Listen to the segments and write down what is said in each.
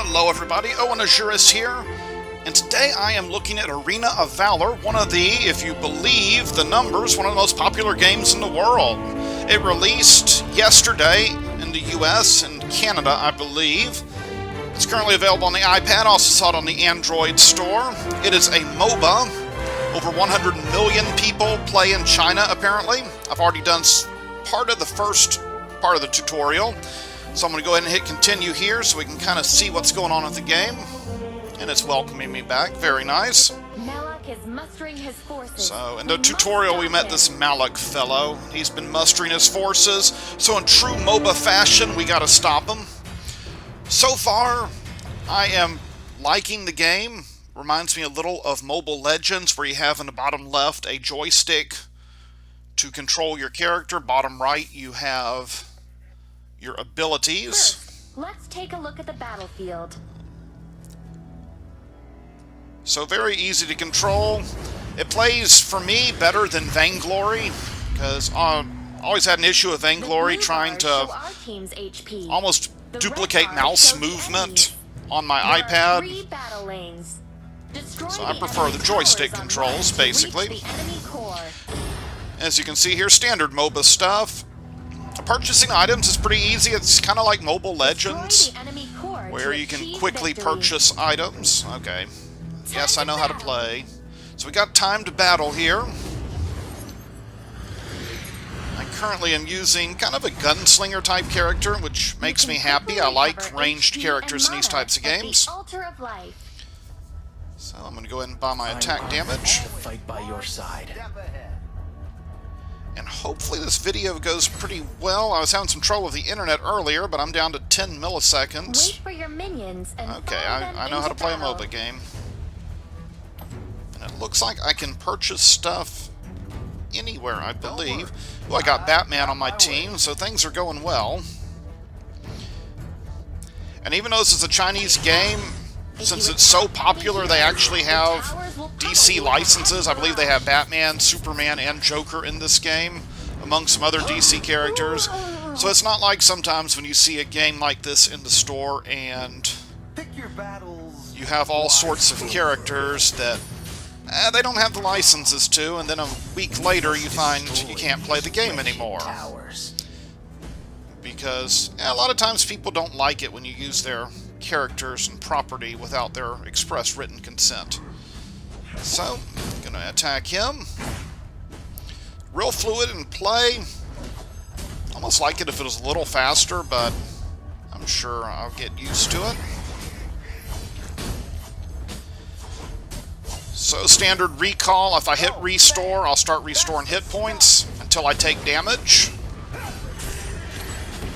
Hello everybody, Owenazuris here, and today I am looking at Arena of Valor, one of the, if you believe the numbers, one of the most popular games in the world. It released yesterday in the US and Canada, I believe. It's currently available on the iPad, also saw it on the Android store. It is a Moba. Over 100 million people play in China, apparently. I've already done part of the first part of the tutorial. So I'm going to go ahead and hit continue here so we can kind of see what's going on with the game. And it's welcoming me back. Very nice. Malak is mustering his forces. So in the tutorial we met this Malak fellow. He's been mustering his forces. So in true Moba fashion, we got to stop him. So far, I am liking the game. Reminds me a little of Mobile Legends, where you have in the bottom left a joystick to control your character. Bottom right, you have your abilities. First, let's take a look at the battlefield. So very easy to control. It plays, for me, better than Vainglory, because I always had an issue with Vainglory trying to almost duplicate mouse movement on my iPad. So I prefer the joystick controls, basically. As you can see here, standard MOBA stuff. Purchasing items is pretty easy. It's kind of like Mobile Legends, where you can quickly purchase items. Okay. Yes, I know how to play. So we got time to battle here. I currently am using kind of a gunslinger type character, which makes me happy. I like ranged characters in these types of games. So I'm going to go ahead and buy my attack damage. Fight by your side. And hopefully this video goes pretty well. I was having some trouble with the internet earlier, but I'm down to 10 milliseconds. Wait for your minions and okay, I know how to play a MOBA game. And it looks like I can purchase stuff anywhere, I believe. Well, I got Batman on my team, so things are going well. And even though this is a Chinese game, since it's so popular, they actually have DC licenses. I believe they have Batman, Superman, and Joker in this game, among some other DC characters. So it's not like sometimes when you see a game like this in the store and you have all sorts of characters that they don't have the licenses to, and then a week later you find you can't play the game anymore. Because a lot of times people don't like it when you use their characters and property without their express written consent. So, I'm going to attack him. Real fluid in play. Almost like it if it was a little faster, but I'm sure I'll get used to it. So, standard recall. If I hit restore, I'll start restoring hit points until I take damage.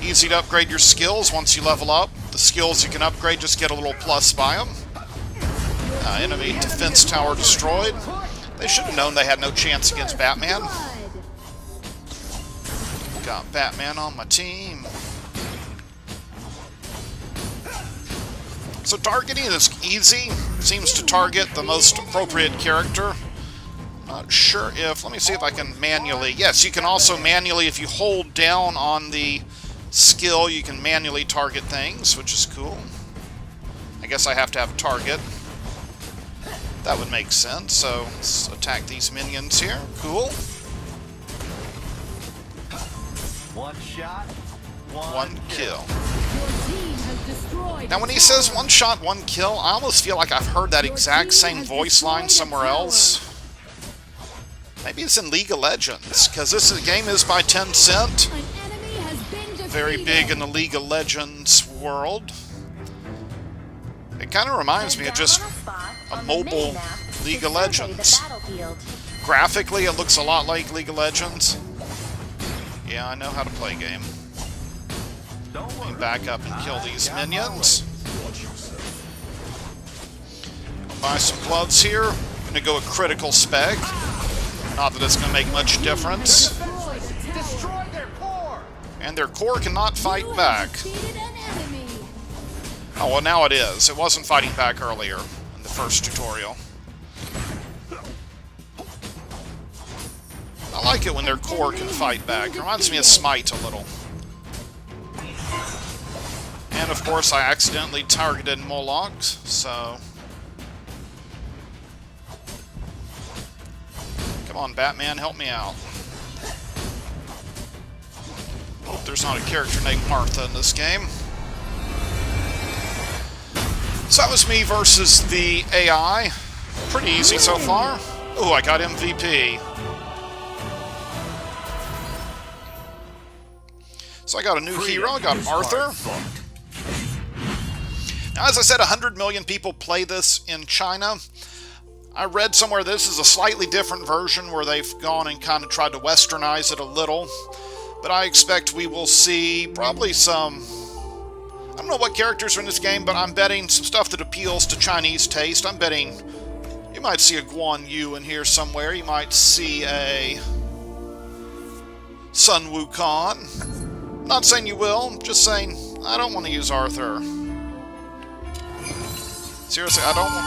Easy to upgrade your skills once you level up. The skills you can upgrade just get a little plus by them. Enemy defense tower destroyed. They should have known they had no chance against Batman. Got Batman on my team. So targeting is easy. Seems to target the most appropriate character. Not sure if... Let me see if I can manually... Yes, you can also manually, if you hold down on the skill, you can manually target things, which is cool. I guess I have to have a target. That would make sense, so let's attack these minions here. Cool. One shot, one kill. Now when he says one shot, one kill, I almost feel like I've heard that exact same voice line somewhere else. Maybe it's in League of Legends, because this game is by Tencent. Very big in the League of Legends world. It kind of reminds me of just a mobile League of Legends. Graphically, it looks a lot like League of Legends. Yeah, I know how to play a game. Let me back up and kill these minions. I'll buy some gloves here. I'm going to go with critical spec. Not that it's going to make much difference. And their core cannot fight back. Oh, well, now it is. It wasn't fighting back earlier in the first tutorial. I like it when their core can fight back. It reminds me of Smite a little. And of course I accidentally targeted Moloch, so... Come on, Batman, help me out. Hope there's not a character named Martha in this game. So that was me versus the AI. Pretty easy so far. Oh, I got MVP. So I got a new hero, I got Arthur. Now, as I said, 100 million people play this in China. I read somewhere this is a slightly different version where they've gone and kind of tried to westernize it a little. But I expect we will see probably some... I don't know what characters are in this game, but I'm betting some stuff that appeals to Chinese taste. I'm betting you might see a Guan Yu in here somewhere. You might see a Sun Wukong. Not saying you will, I'm just saying I don't want to use Arthur. Seriously, I don't want...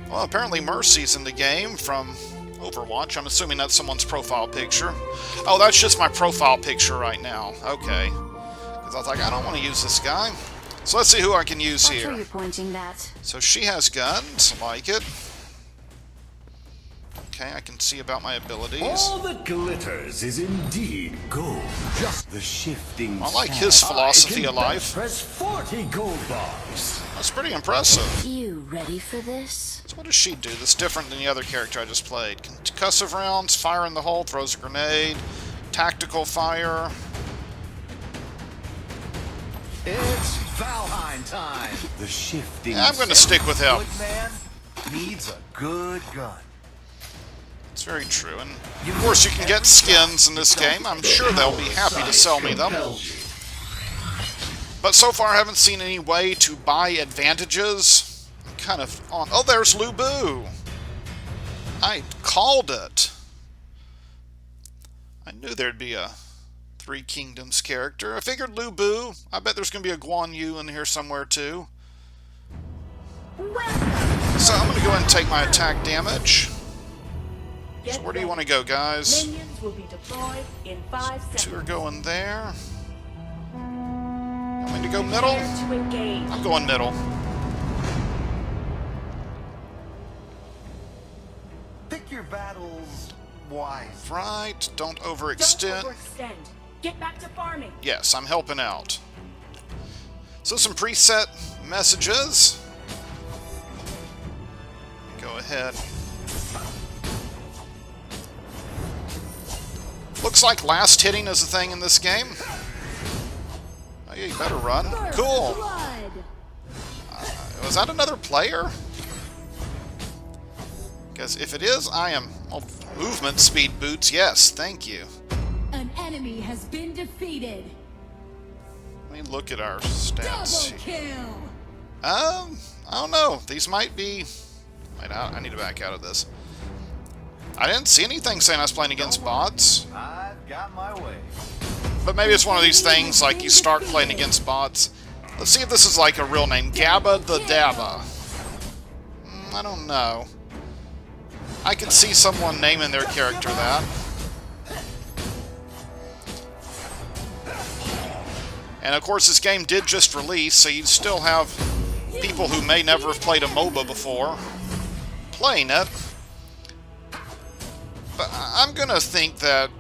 Aww. Well, apparently Mercy's in the game from Overwatch. I'm assuming that's someone's profile picture. Oh, that's just my profile picture right now. Okay. Because I was like, I don't want to use this guy. So let's see who I can use here. You're pointing that. So she has guns. Like it. Okay, I can see about my abilities. All that glitters is indeed gold. Just the shifting. I like his philosophy of life. Press 40 gold bars. That's pretty impressive. You ready for this? So what does she do that's different than the other character I just played? Concussive rounds, fire in the hole, throws a grenade, tactical fire. It's Valheim time. The shifting. Yeah, I'm going to stick with him. Good man needs a good gun. It's very true. And of course you can get skins in this game. I'm sure they'll be happy to sell me them. But so far I haven't seen any way to buy advantages. I'm kind of on... Oh, there's Lu Bu. I called it. I knew there'd be a Three Kingdoms character. I figured Lu Bu. I bet there's going to be a Guan Yu in here somewhere too. So I'm going to go ahead and take my attack damage. So where do you want to go, guys? Minions will be deployed in 5 seconds. Two are going there. I'm going to go middle. Prepare to engage. I'm going middle. Pick your battles wise. Right. Don't Don't overextend. overextend. Get back to farming. Yes, I'm helping out. So some preset messages. Go ahead. Looks like last hitting is a thing in this game. Oh yeah, you better run. Cool. Was that another player? Because if it is, I am... Oh, movement speed boots, yes, thank you. An enemy has been defeated. Let me look at our stats. Double kill. I don't know. These might be... Wait, I need to back out of this. I didn't see anything saying I was playing against bots. I've got my way. But maybe it's one of these things like you start playing against bots. Let's see if this is like a real name. Gabba the Dabba. I don't know. I could see someone naming their character that. And of course this game did just release, so you still have people who may never have played a Moba before playing it. But I'm gonna think that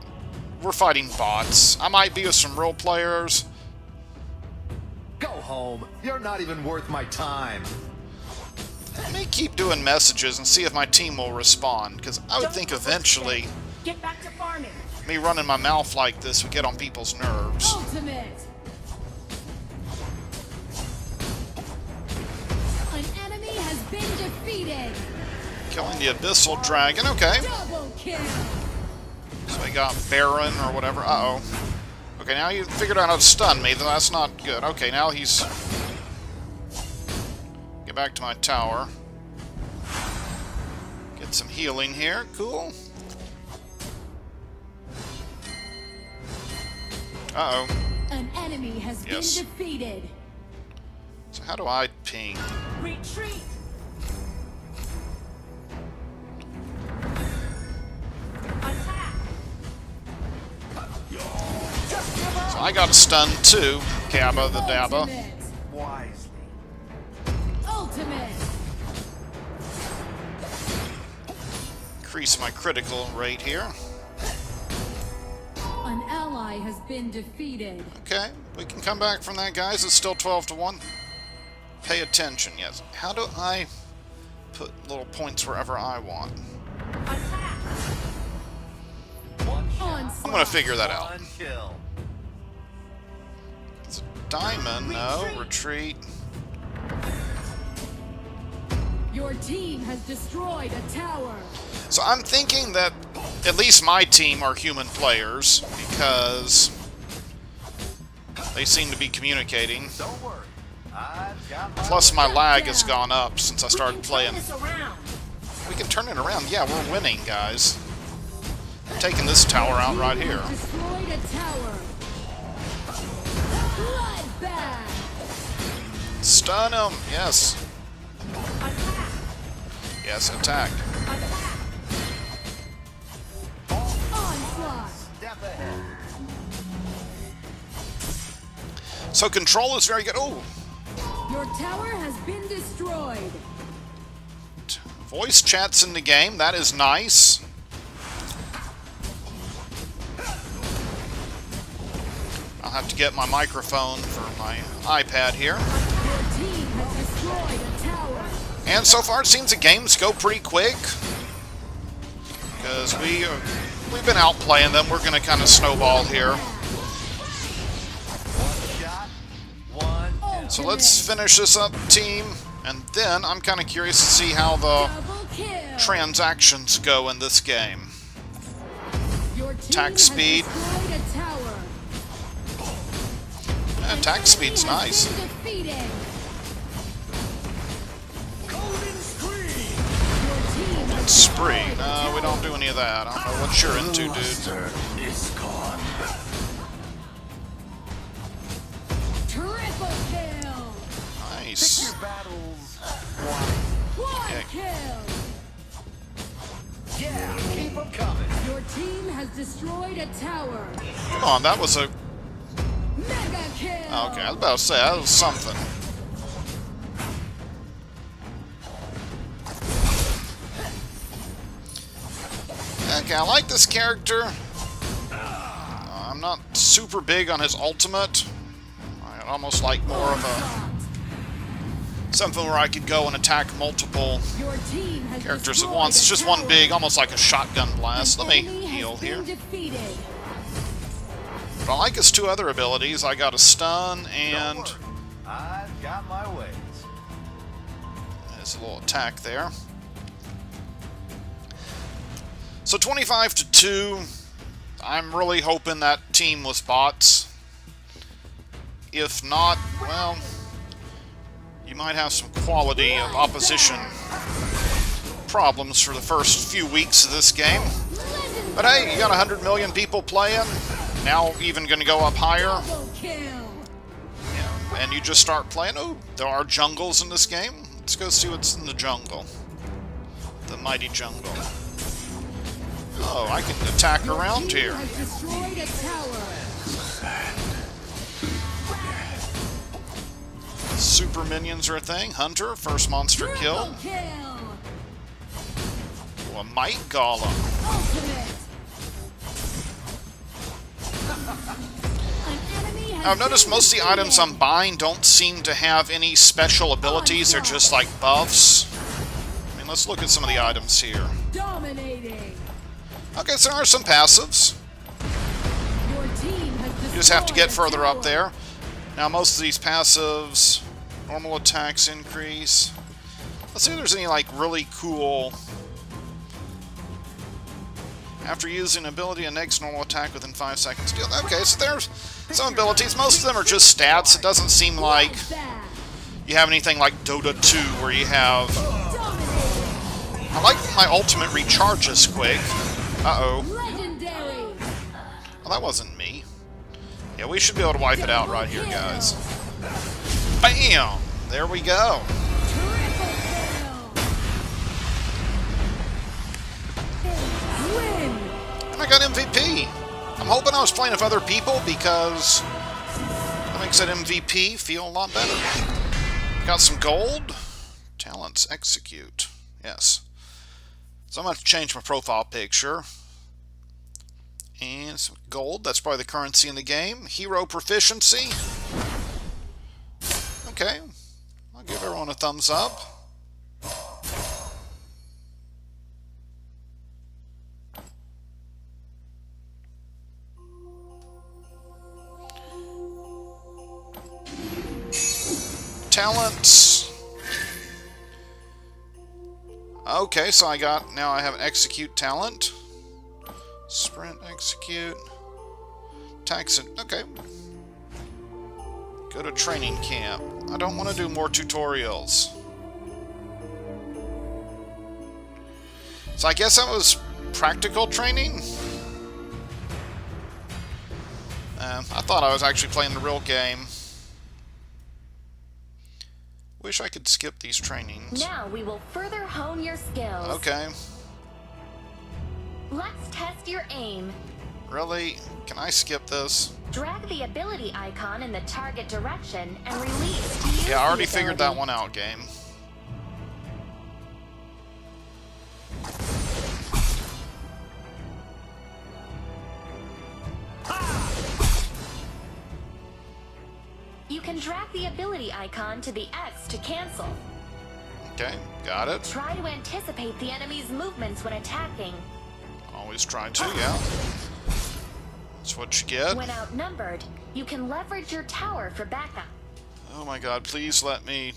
we're fighting bots. I might be with some real players. Go home. You're not even worth my time. Let me keep doing messages and see if my team will respond, because I would think eventually Get back to farming. me running my mouth like this would get on people's nerves. Ultimate. An enemy has been defeated. Killing the Abyssal Dragon, okay. Double kill. So we got Baron or whatever. Uh-oh. Okay, now you figured out how to stun me, then that's not good. Okay, now he's... Get back to my tower. Get some healing here. Cool. Uh-oh. An enemy has Yes. been defeated. So how do I ping? Retreat. Attack. So I got a stun too. Gabba the Dabba. Ultimate. Wisely. Ultimate. Increase my critical rate here. An ally has been defeated. Okay, we can come back from that, guys. It's still 12-1. Pay attention, yes. How do I put little points wherever I want? Attack. One shot. Onslaught. I'm gonna figure that out. One kill. It's a diamond, no. Retreat. Your team has destroyed a tower. So I'm thinking that at least my team are human players, because they seem to be communicating. Don't worry. I've got my Plus my lag has gone up since I We started can turn playing. this around. We can turn it around. Yeah, we're winning, guys. I'm taking this tower out right here. Destroyed a tower. Bloodbath. Stun him. Yes. Attack. Yes, attack. Attack. Onslaught. step ahead. So control is very good. Oh, Your tower has been destroyed. voice chat's in the game. That is nice. I'll have to get my microphone for my iPad here. Your team has destroyed a tower. And so far it seems the games go pretty quick. Because we've been out playing them. We're going to kind of snowball here. One shot. One kill. So let's finish this up, team. And then I'm kind of curious to see how the Double kill. transactions go in this game. Your team attack has speed. destroyed a tower. Attack speed's nice. Been defeated. Golden screen. Your team has Spree. destroyed a No, we tower. don't do any of that. I don't know what you're into, dude. Monster is gone. Triple kill. Nice. Your battles. One Yeah. kill. Yeah, keep them coming. Your team has destroyed a tower. Come on, that was a... Mega kill. Okay, I was about to say, that was something. Okay, I like this character. I'm not super big on his ultimate. I'd almost like more of a... something where I could go and attack multiple Your team has characters at destroyed once. It's a just one tower. big, almost like a shotgun blast. An Let me enemy has heal been here. defeated. But I like his two other abilities. I got a stun Don't and worry. I've got my ways. there's a little attack there. So 25-2. I'm really hoping that team was bots. If not, well, you might have some quality of opposition problems for the first few weeks of this game. But hey, you got 100 million people playing. Now even going to go up higher. Double kill. Yeah, and you just start playing. Oh, there are jungles in this game. Let's go see what's in the jungle. The mighty jungle. Oh, I can attack around Team here. has destroyed a tower. Super minions are a thing. Hunter, first monster kill. Triple kill. Oh, a might golem. Ultimate. An enemy has I've noticed been most of the items I'm defeated. buying don't seem to have any special abilities. They're just like buffs. I mean, let's look at some of the items here. Dominating. Okay, so there are some passives. Your team has You just have to get destroyed a further up tower. there. Now, most of these passives, normal attacks increase. Let's see if there's any, like, really cool... After using an ability, a next normal attack within 5 seconds. Deal. Okay, so there's some abilities. Most of them are just stats. It doesn't seem like Bloodbath. you have anything like Dota 2, where you have... Dominating. I like that my ultimate recharges quick. Uh-oh. Legendary. Well, that wasn't me. Yeah, we should be able to wipe it out right here, guys. Bam! There we go. Triple kill. Win. And I got MVP. I'm hoping I was playing with other people because... Let me Makes that MVP feel a lot better. Got some gold. Talents, execute. Yes. So I'm going to have to change my profile picture. And some gold, that's probably the currency in the game. Hero proficiency. Okay. I'll give everyone a thumbs up. Talents. Okay, so now I have an execute talent. Sprint, execute. Tax it. Okay. Go to training camp. I don't want to do more tutorials. So I guess that was practical training. I thought I was actually playing the real game. Wish I could skip these trainings. Now we will further hone your skills. Okay. Let's test your aim. Really? Can I skip this? Drag the ability icon in the target direction and release to use Yeah, I already the figured that ability. one out, game. You can drag the ability icon to the X to cancel. Okay, got it. Try to anticipate the enemy's movements when attacking. Always try to, yeah. That's what you get. When outnumbered, you can leverage your tower for backup. Oh my god, please let me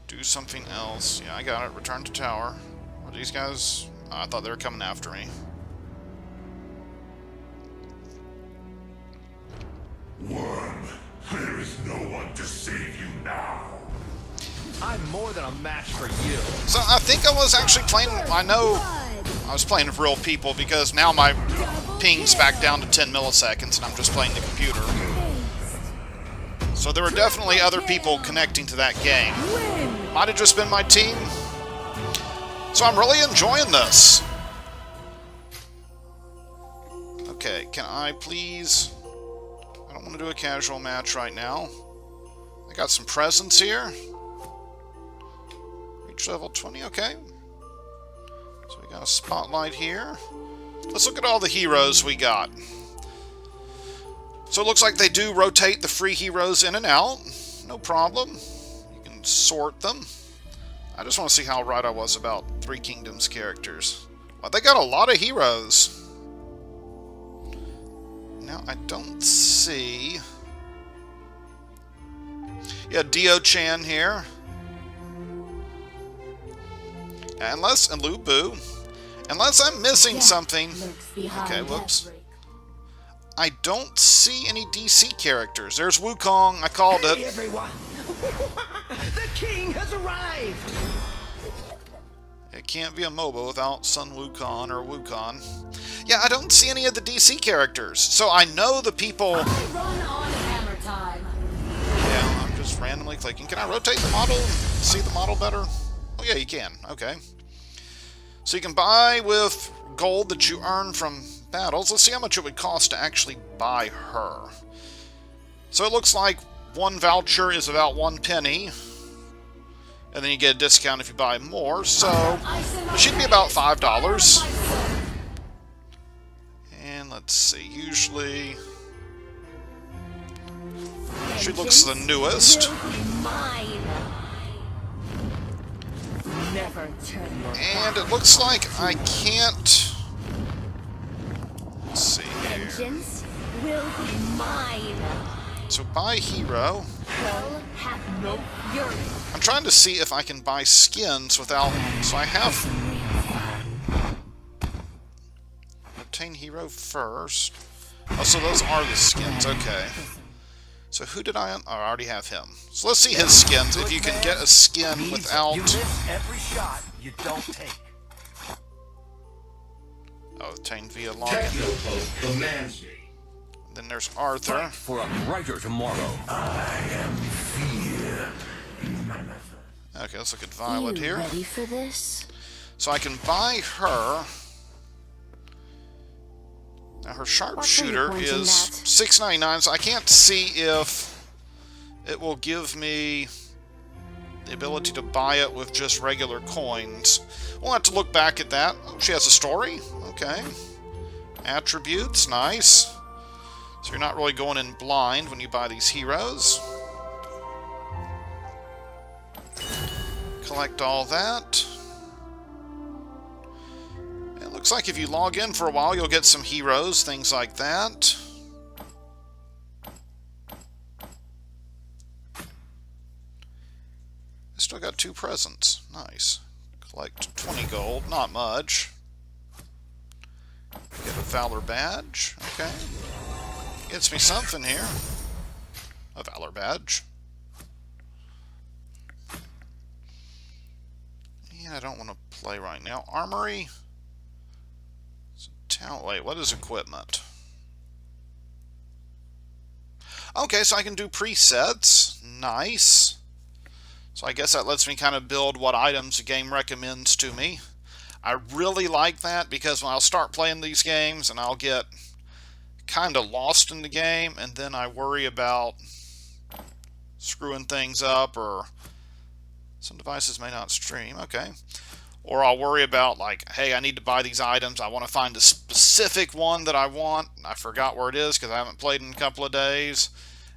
do something else. Yeah, I got it. Return to tower. Are these guys? I thought they were coming after me. Worm, there is no one to save you now. I'm more than a match for you. So I think I was actually playing, I know I was playing with real people because now my ping's back down to 10 milliseconds and I'm just playing the computer. So there were definitely other people connecting to that game. Might have just been my team. So I'm really enjoying this. Okay, can I please... I don't want to do a casual match right now. I got some presents here. Reach level 20, okay. So we got a spotlight here. Let's look at all the heroes we got. So it looks like they do rotate the free heroes in and out. No problem. You can sort them. I just want to see how right I was about Three Kingdoms characters. Well, they got a lot of heroes. Now, I don't see... Yeah, Dio-chan here. And Lu Bu. Unless I'm missing something. Okay, whoops. I don't see any DC characters. There's Wukong. I called it. Hey, everyone! The king has arrived! It can't be a Moba without Sun Wukong or Wukong. Yeah, I don't see any of the DC characters. So I know the people... I run on hammer time. Yeah, I'm just randomly clicking. Can I rotate the model? See the model better? Oh yeah, you can. Okay. So you can buy with gold that you earn from battles. Let's see how much it would cost to actually buy her. So it looks like one voucher is about 1 penny. And then you get a discount if you buy more. So it should be about $5. And let's see, usually she looks the newest. Mine. Never turn your And it looks like I can't... Let's see here. Vengeance will be mine. So buy hero. Will have no fury. I'm trying to see if I can buy skins without... So I have... Obtain hero first. Oh, so those are the skins, okay. So who did I... Oh, I already have him. So let's see his skins, if you can get a skin without... You miss every shot you don't take. Oh, obtain via login. Technopope commands me. Then there's Arthur. For a brighter tomorrow. I am fear. Okay, let's look at Violet here. Ready for this? So I can buy her. Now her sharpshooter pointing is at? $6.99, so I can't see if it will give me the ability to buy it with just regular coins. We'll have to look back at that. Oh, she has a story. Okay. Attributes. Nice. So you're not really going in blind when you buy these heroes. Collect all that. It looks like if you log in for a while, you'll get some heroes, things like that. I still got 2 presents. Nice. Collect 20 gold, not much. Get a Valor badge. Okay. Gets me something here. A Valor badge. Yeah, I don't want to play right now. Armory. Wait, what is equipment? Okay, so I can do presets. Nice. So I guess that lets me kind of build what items the game recommends to me. I really like that because when I'll start playing these games and I'll get kind of lost in the game and then I worry about screwing things up, or some devices may not stream. Okay. Or I'll worry about, like, hey, I need to buy these items. I want to find a specific one that I want. I forgot where it is because I haven't played in a couple of days.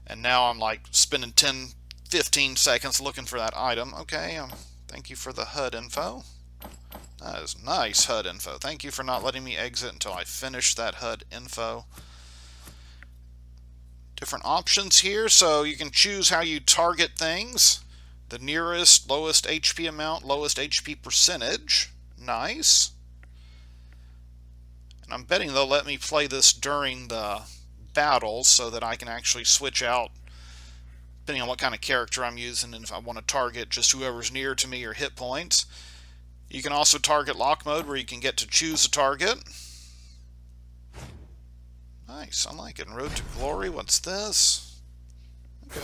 And now I'm, like, spending 10, 15 seconds looking for that item. Okay, thank you for the HUD info. That is nice HUD info. Thank you for not letting me exit until I finish that HUD info. Different options here, so you can choose how you target things. The nearest, lowest HP amount, lowest HP percentage. Nice. And I'm betting they'll let me play this during the battles so that I can actually switch out depending on what kind of character I'm using and if I want to target just whoever's near to me or hit points. You can also target lock mode where you can get to choose a target. Nice, I like it. And Road to Glory, what's this? Okay.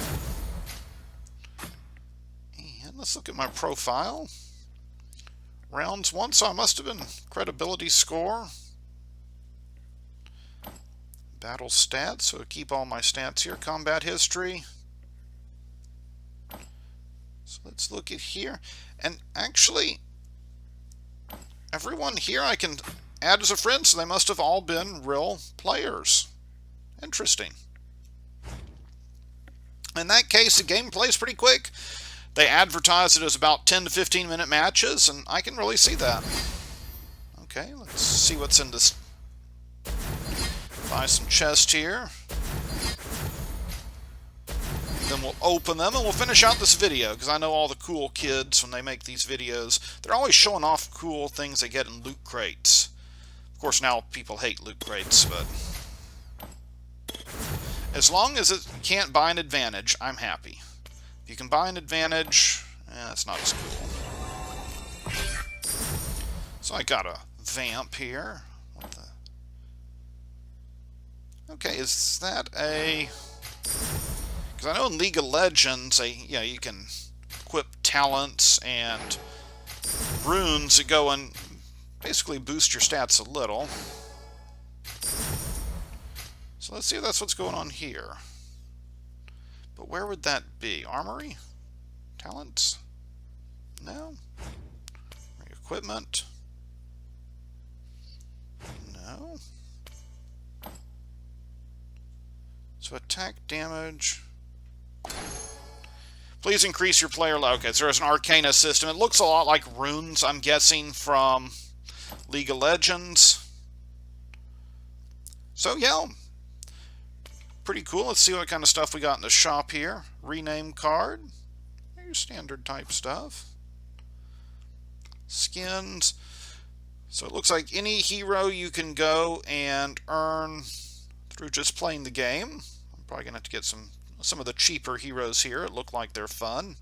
Let's look at my profile. Rounds 1, so I must have been credibility score. Battle stats, so keep all my stats here. Combat history. So let's look at here. And actually, everyone here I can add as a friend, so they must have all been real players. Interesting. In that case, the gameplay is pretty quick. They advertise it as about 10 to 15 minute matches, and I can really see that. Okay, let's see what's in this. Buy some chest here. Then we'll open them and we'll finish out this video, because I know all the cool kids, when they make these videos, they're always showing off cool things they get in loot crates. Of course, now people hate loot crates, but as long as it can't buy an advantage, I'm happy. If you can buy an advantage, that's not as cool. So I got a vamp here. Okay, is that a... Because I know in League of Legends, you can equip talents and runes that go and basically boost your stats a little. So let's see if that's what's going on here. But where would that be? Armory? Talents? No. Equipment? No. So attack damage. Please increase your player level. Okay, so there's an Arcana system. It looks a lot like runes, I'm guessing, from League of Legends. So yeah. Pretty cool. Let's see what kind of stuff we got in the shop here. Rename card. Your standard type stuff. Skins. So it looks like any hero you can go and earn through just playing the game. I'm probably going to have to get some of the cheaper heroes here. It look like they're fun.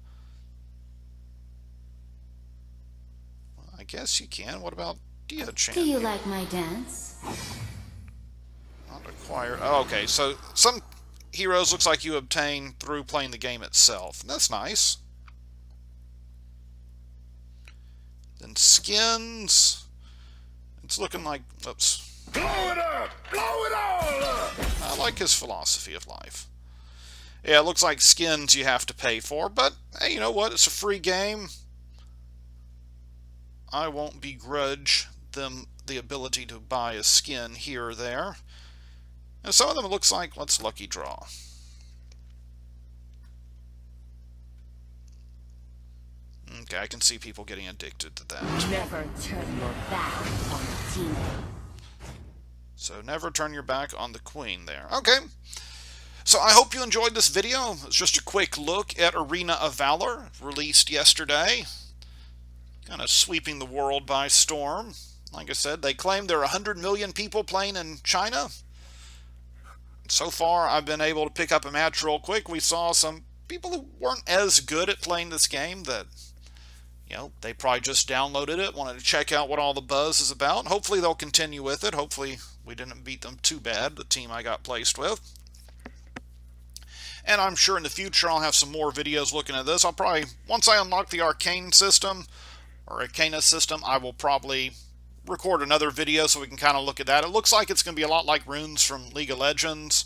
Well, I guess you can. What about Dia-chan? Do you like my dance? Acquired. Oh, okay, so some heroes looks like you obtain through playing the game itself. That's nice. Then skins. It's looking like... Oops. Blow it up! Blow it all up! I like his philosophy of life. Yeah, it looks like skins you have to pay for, but hey, you know what? It's a free game. I won't begrudge them the ability to buy a skin here or there. And some of them it looks like, let's lucky draw. Okay, I can see people getting addicted to that. Never turn your back on the team. So never turn your back on the queen there. Okay. So I hope you enjoyed this video. It's just a quick look at Arena of Valor, released yesterday. Kind of sweeping the world by storm. Like I said, they claim there are 100 million people playing in China. So far, I've been able to pick up a match real quick. We saw some people who weren't as good at playing this game that, you know, they probably just downloaded it, wanted to check out what all the buzz is about. Hopefully they'll continue with it. Hopefully we didn't beat them too bad, the team I got placed with. And I'm sure in the future I'll have some more videos looking at this. I'll probably, once I unlock the Arcane system, or Arcana system, I will probably record another video so we can kind of look at that. It looks like it's going to be a lot like runes from League of Legends,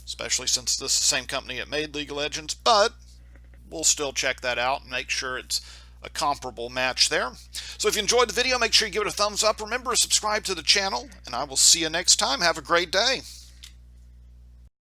especially since this is the same company that made League of Legends, but we'll still check that out and make sure it's a comparable match there. So if you enjoyed the video, make sure you give it a thumbs up. Remember to subscribe to the channel, and I will see you next time. Have a great day.